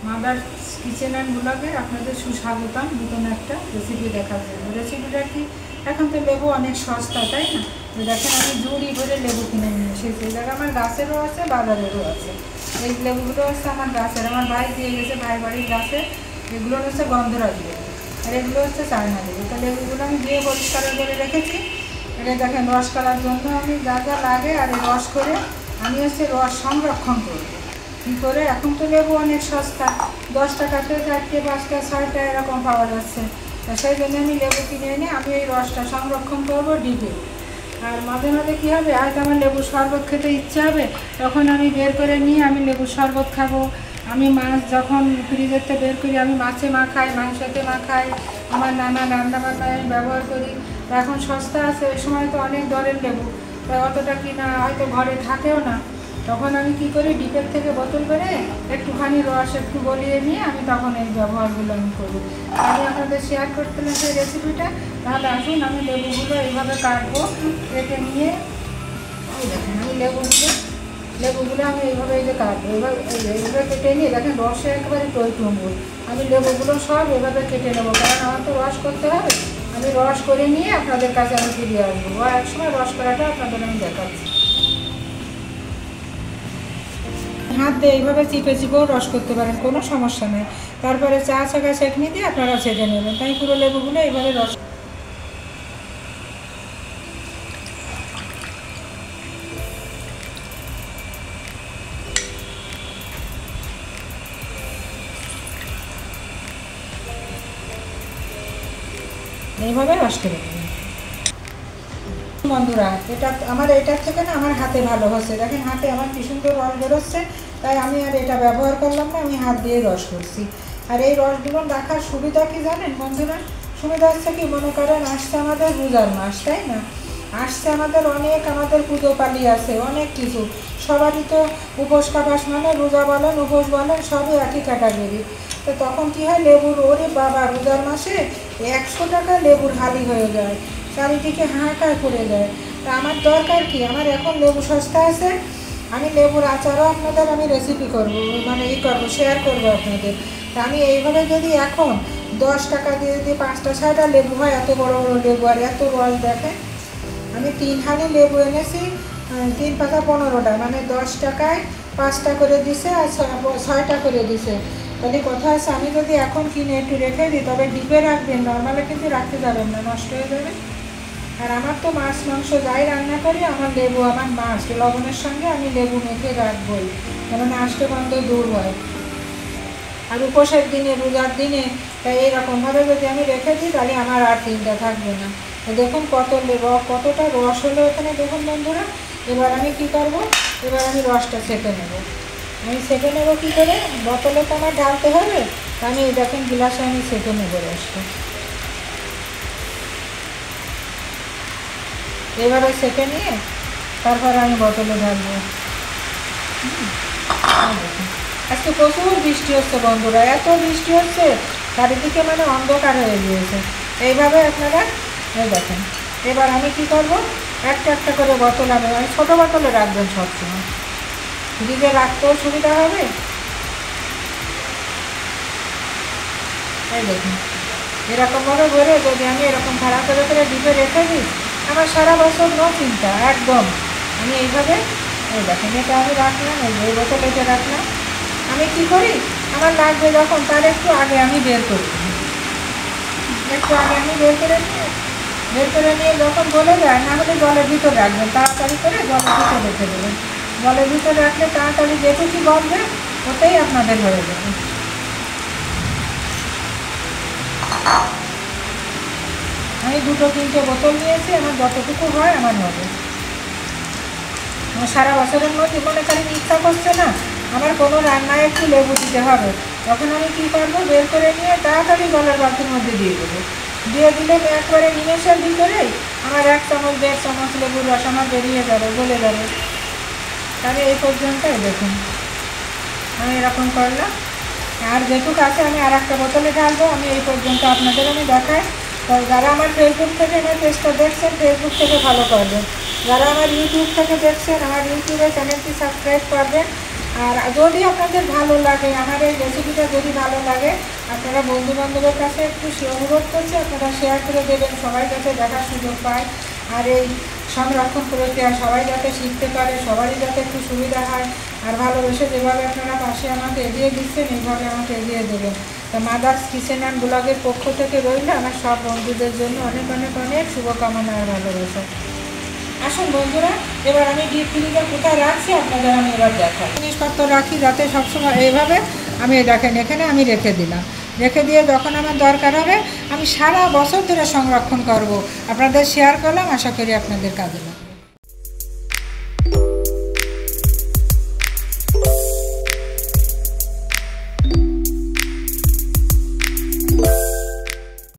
Mother kitchen and ব্লগে আপনাদের সুস্বাগতম। নতুন একটা রেসিপি দেখার জন্য। রেসিপিটা কি, এখন তো লেবু অনেক সস্তা, তাই না? তো দেখেন আমি ঝুড়ি ভরে লেবু কিনে নিয়ে এসেছি। এই জায়গায় আমার গাছেরও আছে, বাজারেরও আছে। এই লেবুগুলো হচ্ছে আমার গাছের, আমার ভাই দিয়ে গেছে, ভাই বাড়ির গাছে। এগুলো হচ্ছে গন্ধরাজ লেবু, আর এগুলো হচ্ছে চায়না লেবু। তো লেবুগুলো আমি দিয়ে পরিষ্কার করে রেখেছি। এটা দেখেন রস করার জন্য আমি যা যা লাগে, আর এই রস করে আমি হচ্ছে রস সংরক্ষণ করবো। কী করে, এখন তো লেবু অনেক সস্তা, 10 টাকাতে 4টে 5টা 6টা এরকম পাওয়া যাচ্ছে। তো সেই জন্য আমি লেবু কিনে এনে আমি এই রসটা সংরক্ষণ করবো ডিপে। আর মাঝে মাঝে কী হবে, হয়তো আমার লেবুর শরবত খেতে ইচ্ছে হবে, তখন আমি বের করে নিয়ে আমি লেবুর শরবত খাবো। আমি মাছ যখন ফ্রিজেরতে বের করি, আমি মাছে মাখাই, মাংসতে মাখাই, আমার নানা রান্নাবান্নায় আমি ব্যবহার করি। তো এখন সস্তা আছে, ওই সময় তো অনেক দরের লেবু, তাই অতটা কিনা হয়তো ঘরে থাকেও না। তখন আমি কি করি, ডিপের থেকে বোতল করে একটুখানি রস একটু গলিয়ে নিয়ে আমি তখন এই ব্যবহারগুলো আমি করি। আমি আপনাদের শেয়ার করতে না সেই রেসিপিটা। তাহলে আসুন, আমি লেবুগুলো এইভাবে কাটবো, কেটে নিয়ে এই দেখেন আমি লেবুগুলো আমি এইভাবে এই যে কাটবো, এইভাবে কেটে নিয়ে দেখেন রসে একেবারে টইটুম্বুর। আমি লেবুগুলো সব এভাবে কেটে নেবো, কারণ আমার তো রস করতে হবে। আমি রস করে নিয়ে আপনাদের কাছে আমি ফিরে আসবো, বা একসময় রস করাটা আপনাদের আমি দেখাচ্ছি। হাত দিয়ে এইভাবে চিপে চিপেও রস করতে পারেন, কোনো সমস্যা নেই। তারপরে চা ছাকা চেকনি দিয়ে আপনারা ছেঁকে নেবেন। তাই পুরো লেবুগুলো এইভাবে রস এইভাবে রস করে নেবেন। বন্ধুরা, এটা আমার এটার থেকে না আমার হাতে ভালো হচ্ছে। দেখেন হাতে আমার কি সুন্দর রস বেরোচ্ছে। তাই আমি আর এটা ব্যবহার করলাম না, আমি হাত দিয়ে রস করছি। আর এই রসগুলো রাখার সুবিধা কি জানেন বন্ধুরা? সুবিধা হচ্ছে কি, মনে করেন আসছে আমাদের রোজার মাস, তাই না? আসছে আমাদের আমাদের পুজো পালি আছে, অনেক কিছু। সবারই তো উপোস কাপাস, মানে রোজা বলেন উপোস বলেন সবই একই ক্যাটাগরি। তো তখন কি হয়, লেবুর ওরে বাবা, রোজার মাসে 100 টাকা লেবুর হালি হয়ে যায়, চারিদিকে হাহাকার করে দেয়। তা আমার দরকার কি, আমার এখন লেবু সস্তা আছে, আমি লেবুর আচারও আপনাদের আমি রেসিপি করব, মানে শেয়ার করবো আপনাদের। তা আমি এইভাবে যদি এখন 10 টাকা দিয়ে যদি 5টা 6টা লেবু হয়, এত বড় বড় লেবু, আর এত রস দেখেন। আমি 3 হালি লেবু এনেছি, 3 পাতা 15টা, মানে 10 টাকায় 5টা করে দিছে, আর 6টা করে দিছে। তাহলে কথা আছে, আমি যদি এখন কিনে একটু রেখে দিই, তবে ডিপে রাখবেন, নর্মালে কিন্তু রাখতে যাবেন না, নষ্ট হয়ে যাবে। আর আমার তো মাছ মাংস যাই রান্না করি, আমার লেবু আমার মাছ লবণের সঙ্গে আমি লেবু মেখে রাখবই, কারণ আসতে বন্ধ দূর হয়। আর উপোসের দিনে, রোজার দিনে, তাই এইরকমভাবে যদি আমি রেখে দিই, তাহলে আমার আর চিন্তা থাকবে না। তো দেখুন কতটা রস হলো এখানে, দেখুন বন্ধুরা। এবার আমি কি করব, এবার আমি রসটা ছেঁকে নেব। আমি ছেঁকে নেবো কী করে, বোতলে তো আমার ঢালতে হবে। আমি দেখেন গ্লাসে আমি ছেঁকে নেবো রসটা। এবারে ছেঁকে নিয়ে তারপরে আমি বোতলে ঢালবো। আজকে প্রচুর বৃষ্টি হচ্ছে বন্ধুরা, এত বৃষ্টি হচ্ছে চারিদিকে, মানে অন্ধকার হয়ে গিয়েছে। এইভাবে আপনারা এই দেখেন। এবার আমি কি করব, একটা একটা করে বোতল আমি ছোটো বোতলে রাখবেন সবসময়, ফ্রিজে রাখতেও সুবিধা হবে। এই দেখুন এরকমভাবে ভরে যদি আমি এরকম ভাড়া করে করে ডিপে রেখে দিই, আমার সারা বছর নো চিন্তা একদম। আমি এইভাবে এই দেখেন, এটা আমি রাখলাম, এই বোতল এটা রাখলাম। আমি কি করি, আমার লাগবে যখন, তার একটু আগে আমি বের করি, একটু আগে আমি বের করে নিয়ে যখন বলে যায়, না হলে জলের ভিতরে রাখবেন, তাড়াতাড়ি করে জলের ভিতরে রেখে দেবেন। জলের ভিতরে রাখলে তাড়াতাড়ি যেটুকু গলবে ওতেই আপনাদের হয়ে যাবে। আমি 2-3টে বোতল নিয়েছি, আমার যতটুকু হয় আমার হবে। সারা বছরের মধ্যে মনে করেন ইচ্ছা করছে না আমার কোনো রান্নায় একটু লেবু দিতে হবে, তখন আমি কী করবো, বের করে নিয়ে তাড়াতাড়ি জলের বালতির মধ্যে দিয়ে দেবো। দিয়ে দিলে একবারে নিমেষের ভিতরেই আমার 1 চামচ 1.5 চামচ লেবুর রস আমার বেরিয়ে যাবে, গলে যাবে। তাহলে এই পর্যন্তই দেখুন আমি এরকম করলাম। আর যেটুকু আছে আমি আর একটা বোতলে ঢালবো। আমি এই পর্যন্ত আপনাদের আমি দেখাই। তো যারা আমার ফেসবুক থেকে আমার পেজটা দেখছেন, ফেসবুক থেকে ভালো করবেন। যারা আমার ইউটিউব থেকে দেখছেন, আমার ইউটিউবের চ্যানেলটি সাবস্ক্রাইব করবেন। আর যদি আপনাদের ভালো লাগে, আমার এই রেসিপিটা যদি ভালো লাগে, আপনারা বন্ধুবান্ধবের কাছে একটু অনুরোধ করছি, আপনারা শেয়ার করে দেবেন, সবাই যাতে দেখার সুযোগ পায়। আর এই সংরক্ষণ প্রক্রিয়া সবাই যাতে শিখতে পারে, সবারই যাতে একটু সুবিধা হয়। আর ভালোবেসে যেভাবে আপনারা পাশে আমাকে এগিয়ে দিচ্ছেন, এইভাবে আমাকে এগিয়ে দেবেন। তো মাদার্স কিচেন অ্যান্ড ব্লগের পক্ষ থেকে রইল আমার সব বন্ধুদের জন্য অনেক অনেক অনেক শুভকামনা আর ভালোবাসা। আসুন বন্ধুরা, এবার আমি ডিপ ফ্রিজে কোথায় রাখছি আপনাদের আমি এবার দেখাই। জিনিসপত্র রাখি যাতে সবসময় এইভাবে আমি দেখেন এখানে আমি রেখে দিলাম, রেখে দিয়ে যখন আমার দরকার হবে আমি সারা বছর ধরে সংরক্ষণ করব। আপনাদের শেয়ার করলাম, আশা করি আপনাদের কাজে লাগবে।